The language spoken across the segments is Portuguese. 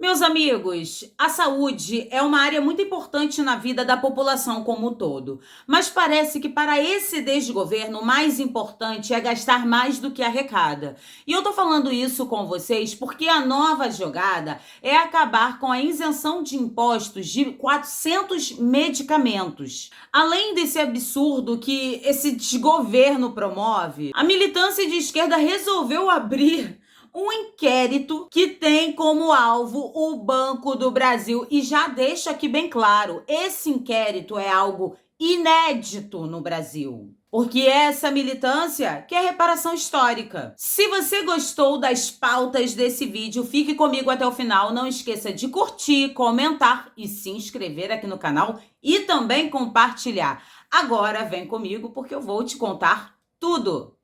Meus amigos, a saúde é uma área muito importante na vida da população como um todo, mas parece que para esse desgoverno o mais importante é gastar mais do que arrecada. E eu tô falando isso com vocês porque a nova jogada é acabar com a isenção de impostos de 400 medicamentos. Além desse absurdo que esse desgoverno promove, a militância de esquerda resolveu abrir um inquérito que tem como alvo o Banco do Brasil. E já deixo aqui bem claro, esse inquérito é algo inédito no Brasil. Porque essa militância quer reparação histórica. Se você gostou das pautas desse vídeo, fique comigo até o final. Não esqueça de curtir, comentar e se inscrever aqui no canal e também compartilhar. Agora vem comigo porque eu vou te contar tudo.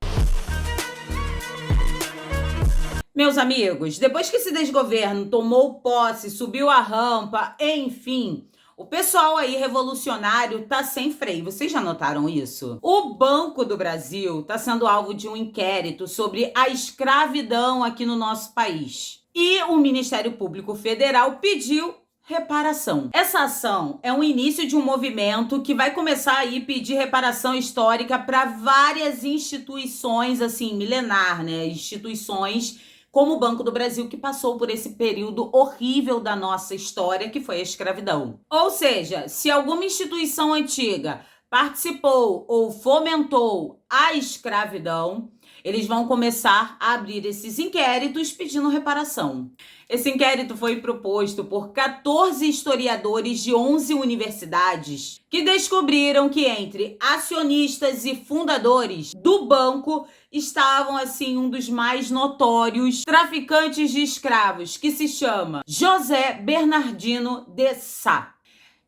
Meus amigos, depois que esse desgoverno tomou posse, subiu a rampa, enfim, o pessoal aí revolucionário tá sem freio. Vocês já notaram isso? O Banco do Brasil tá sendo alvo de um inquérito sobre a escravidão aqui no nosso país. E o Ministério Público Federal pediu reparação. Essa ação é um início de um movimento que vai começar aí a pedir reparação histórica para várias instituições, assim, milenar, né? Instituições como o Banco do Brasil, que passou por esse período horrível da nossa história, que foi a escravidão. Ou seja, se alguma instituição antiga participou ou fomentou a escravidão, eles vão começar a abrir esses inquéritos pedindo reparação. Esse inquérito foi proposto por 14 historiadores de 11 universidades que descobriram que entre acionistas e fundadores do banco estavam, assim, um dos mais notórios traficantes de escravos, que se chama José Bernardino de Sá.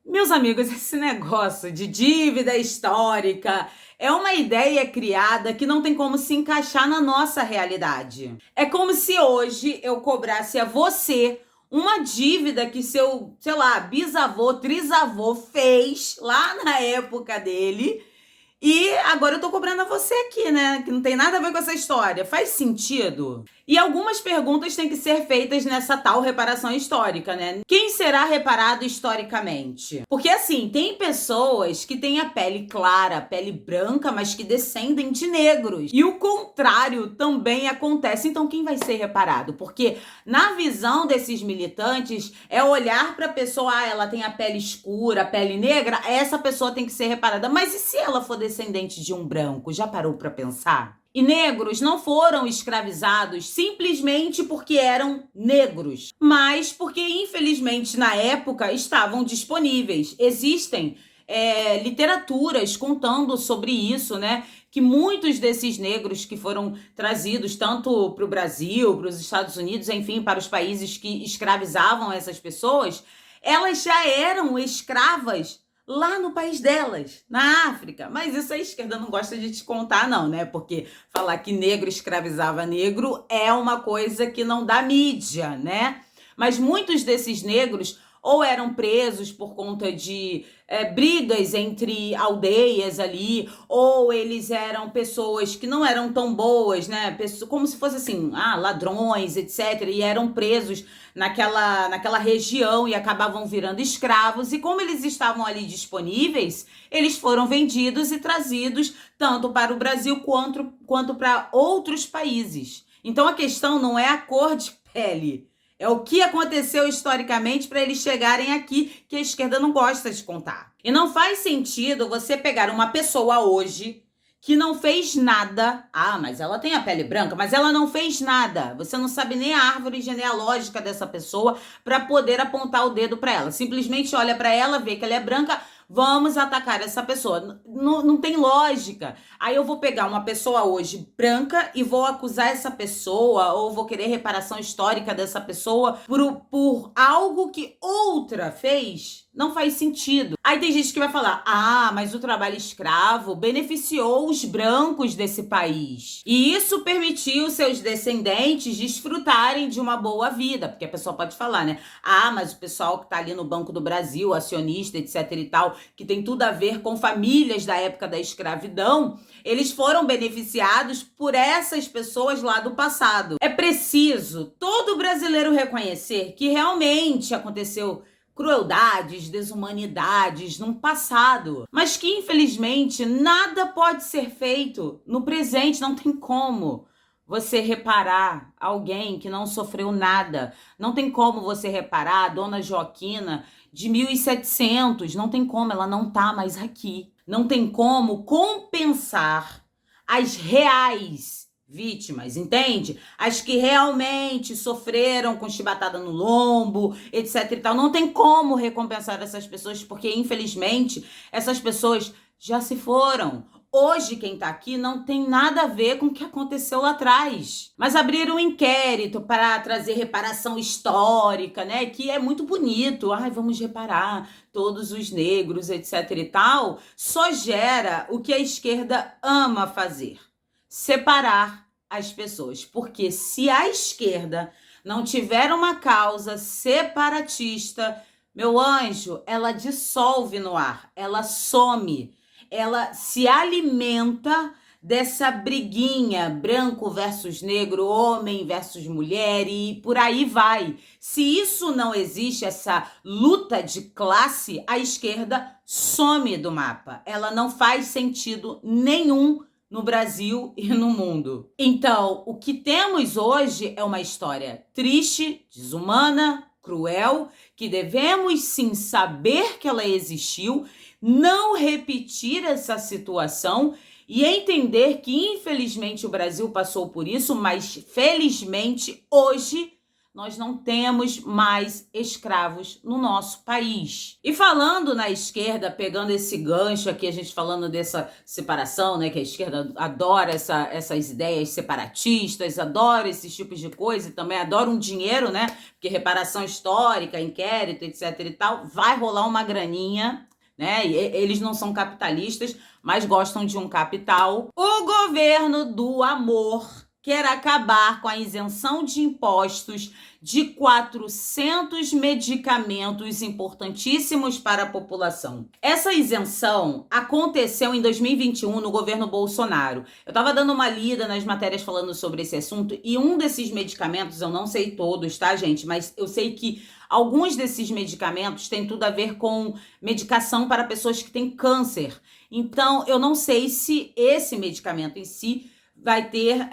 Meus amigos, esse negócio de dívida histórica é uma ideia criada que não tem como se encaixar na nossa realidade. É como se hoje eu cobrasse a você uma dívida que seu, sei lá, bisavô, trisavô fez lá na época dele. E agora eu tô cobrando a você aqui, né? Que não tem nada a ver com essa história. Faz sentido? E algumas perguntas têm que ser feitas nessa tal reparação histórica, né? Quem será reparado historicamente? Porque, assim, tem pessoas que têm a pele clara, a pele branca, mas que descendem de negros. E o contrário também acontece. Então, quem vai ser reparado? Porque, na visão desses militantes, é olhar pra pessoa, ah, ela tem a pele escura, a pele negra, essa pessoa tem que ser reparada. Mas e se ela for descendente de um branco? Já parou pra pensar? E negros não foram escravizados simplesmente porque eram negros, mas porque, infelizmente, na época estavam disponíveis. Existem literaturas contando sobre isso, né? Que muitos desses negros que foram trazidos tanto para o Brasil, para os Estados Unidos, enfim, para os países que escravizavam essas pessoas, elas já eram escravas lá no país delas, na África. Mas isso a esquerda não gosta de te contar, não, né? Porque falar que negro escravizava negro é uma coisa que não dá mídia, né? Mas muitos desses negros ou eram presos por conta de brigas entre aldeias ali, ou eles eram pessoas que não eram tão boas, né? Como se fosse assim, ladrões, etc. E eram presos naquela região e acabavam virando escravos. E como eles estavam ali disponíveis, eles foram vendidos e trazidos tanto para o Brasil quanto para outros países. Então a questão não é a cor de pele. É o que aconteceu historicamente para eles chegarem aqui, que a esquerda não gosta de contar. E não faz sentido você pegar uma pessoa hoje que não fez nada. Ah, mas ela tem a pele branca, mas ela não fez nada. Você não sabe nem a árvore genealógica dessa pessoa para poder apontar o dedo para ela. Simplesmente olha para ela, vê que ela é branca, vamos atacar essa pessoa. Não tem lógica. Aí eu vou pegar uma pessoa hoje branca e vou acusar essa pessoa, ou vou querer reparação histórica dessa pessoa por algo que outra fez? Não faz sentido. Aí tem gente que vai falar, mas o trabalho escravo beneficiou os brancos desse país. E isso permitiu seus descendentes desfrutarem de uma boa vida. Porque a pessoa pode falar, né? Mas o pessoal que tá ali no Banco do Brasil, acionista, etc e tal, que tem tudo a ver com famílias da época da escravidão, eles foram beneficiados por essas pessoas lá do passado. É preciso todo brasileiro reconhecer que realmente aconteceu crueldades, desumanidades no passado, mas que infelizmente nada pode ser feito no presente, não tem como você reparar alguém que não sofreu nada, não tem como você reparar a dona Joaquina de 1700, não tem como, ela não tá mais aqui, não tem como compensar as reais vítimas, entende? As que realmente sofreram com chibatada no lombo, etc e tal. Não tem como recompensar essas pessoas, porque infelizmente essas pessoas já se foram. Hoje quem tá aqui não tem nada a ver com o que aconteceu lá atrás. Mas abriram um inquérito para trazer reparação histórica, né? Que é muito bonito. Vamos reparar todos os negros, etc e tal. Só gera o que a esquerda ama fazer: separar as pessoas. Porque se a esquerda não tiver uma causa separatista, meu anjo, ela dissolve no ar, ela some, ela se alimenta dessa briguinha, branco versus negro, homem versus mulher, e por aí vai. Se isso não existe, essa luta de classe, a esquerda some do mapa. Ela não faz sentido nenhum no Brasil e no mundo. Então, o que temos hoje é uma história triste, desumana, cruel, que devemos sim saber que ela existiu, não repetir essa situação e entender que infelizmente o Brasil passou por isso, mas felizmente hoje nós não temos mais escravos no nosso país. E falando na esquerda, pegando esse gancho aqui, a gente falando dessa separação, né, que a esquerda adora essas ideias separatistas, adora esses tipos de coisa, e também adora um dinheiro, né, porque reparação histórica, inquérito, etc e tal, vai rolar uma graninha, né? Eles não são capitalistas, mas gostam de um capital. O governo do amor quer acabar com a isenção de impostos de 400 medicamentos importantíssimos para a população. Essa isenção aconteceu em 2021 no governo Bolsonaro. Eu estava dando uma lida nas matérias falando sobre esse assunto e um desses medicamentos, eu não sei todos, tá, gente? Mas eu sei que alguns desses medicamentos têm tudo a ver com medicação para pessoas que têm câncer. Então, eu não sei se esse medicamento em si vai ter...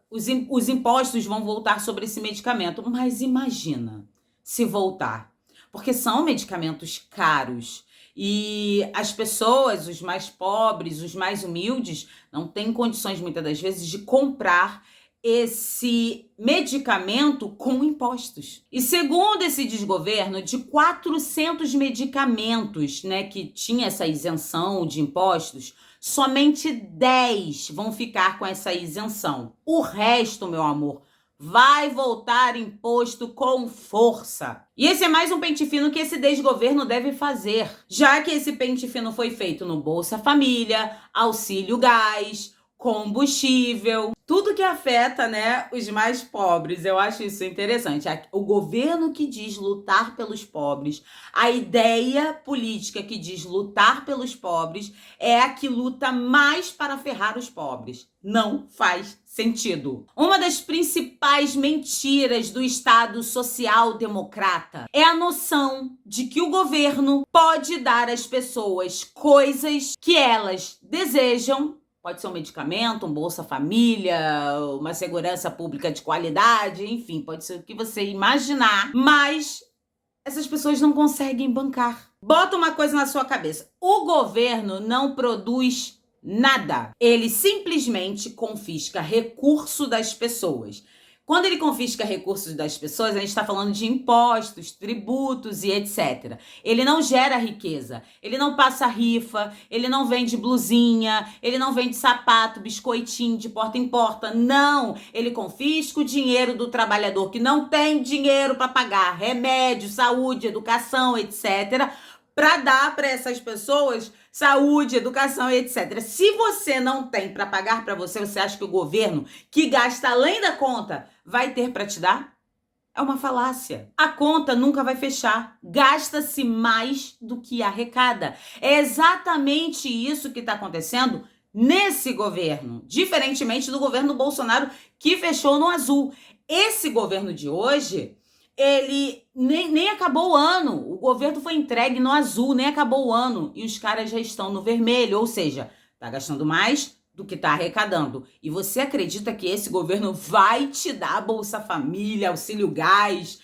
os impostos vão voltar sobre esse medicamento. Mas imagina se voltar. Porque são medicamentos caros. E as pessoas, os mais pobres, os mais humildes, não têm condições, muitas das vezes, de comprar esse medicamento com impostos. E segundo esse desgoverno, de 400 medicamentos, né, que tinha essa isenção de impostos, somente 10 vão ficar com essa isenção. O resto, meu amor, vai voltar imposto com força. E esse é mais um pente fino que esse desgoverno deve fazer, já que esse pente fino foi feito no Bolsa Família, Auxílio Gás, combustível, tudo que afeta, né, os mais pobres. Eu acho isso interessante. O governo que diz lutar pelos pobres, a ideia política que diz lutar pelos pobres é a que luta mais para ferrar os pobres. Não faz sentido. Uma das principais mentiras do Estado social-democrata é a noção de que o governo pode dar às pessoas coisas que elas desejam. Pode ser um medicamento, um Bolsa Família, uma segurança pública de qualidade, enfim, pode ser o que você imaginar, mas essas pessoas não conseguem bancar. Bota uma coisa na sua cabeça: o governo não produz nada. Ele simplesmente confisca recurso das pessoas. Quando ele confisca recursos das pessoas, a gente está falando de impostos, tributos e etc. Ele não gera riqueza, ele não passa rifa, ele não vende blusinha, ele não vende sapato, biscoitinho de porta em porta, não. Ele confisca o dinheiro do trabalhador que não tem dinheiro para pagar remédio, saúde, educação, etc., para dar para essas pessoas saúde, educação e etc. Se você não tem para pagar para você, você acha que o governo, que gasta além da conta, vai ter para te dar? É uma falácia. A conta nunca vai fechar. Gasta-se mais do que arrecada. É exatamente isso que está acontecendo nesse governo, diferentemente do governo Bolsonaro, que fechou no azul. Esse governo de hoje, ele nem acabou o ano. O governo foi entregue no azul, nem acabou o ano. E os caras já estão no vermelho, ou seja, tá gastando mais do que tá arrecadando. E você acredita que esse governo vai te dar Bolsa Família, auxílio gás,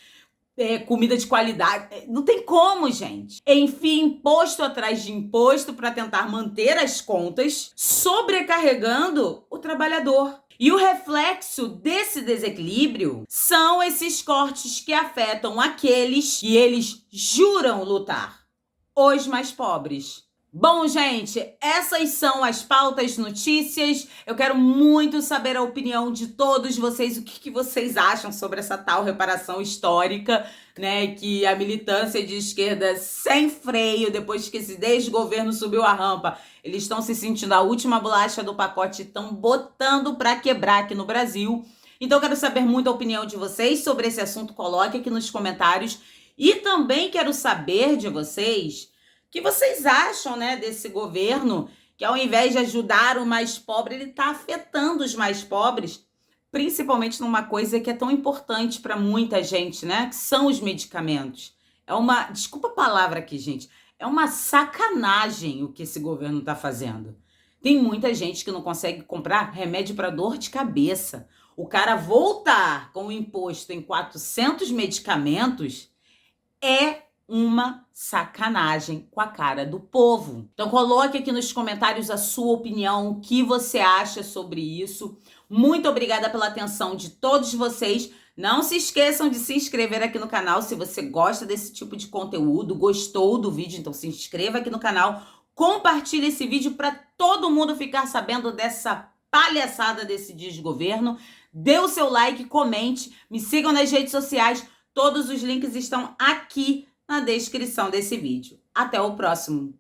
comida de qualidade? Não tem como, gente. Enfim, imposto atrás de imposto para tentar manter as contas, sobrecarregando o trabalhador. E o reflexo desse desequilíbrio são esses cortes que afetam aqueles que eles juram lutar, os mais pobres. Bom, gente, essas são as pautas notícias. Eu quero muito saber a opinião de todos vocês, o que vocês acham sobre essa tal reparação histórica, né? Que a militância de esquerda sem freio, depois que esse desgoverno subiu a rampa, eles estão se sentindo a última bolacha do pacote e estão botando para quebrar aqui no Brasil. Então, eu quero saber muito a opinião de vocês sobre esse assunto. Coloque aqui nos comentários. E também quero saber de vocês o que vocês acham, né, desse governo que, ao invés de ajudar o mais pobre, ele está afetando os mais pobres, principalmente numa coisa que é tão importante para muita gente, né, que são os medicamentos. É uma, desculpa a palavra aqui, gente, é uma sacanagem o que esse governo está fazendo. Tem muita gente que não consegue comprar remédio para dor de cabeça. O cara voltar com o imposto em 400 medicamentos é uma sacanagem com a cara do povo. Então coloque aqui nos comentários a sua opinião, o que você acha sobre isso. Muito obrigada pela atenção de todos vocês. Não se esqueçam de se inscrever aqui no canal se você gosta desse tipo de conteúdo, gostou do vídeo, então se inscreva aqui no canal, compartilhe esse vídeo para todo mundo ficar sabendo dessa palhaçada desse desgoverno. Dê o seu like, comente, me sigam nas redes sociais, todos os links estão aqui na descrição desse vídeo. Até o próximo!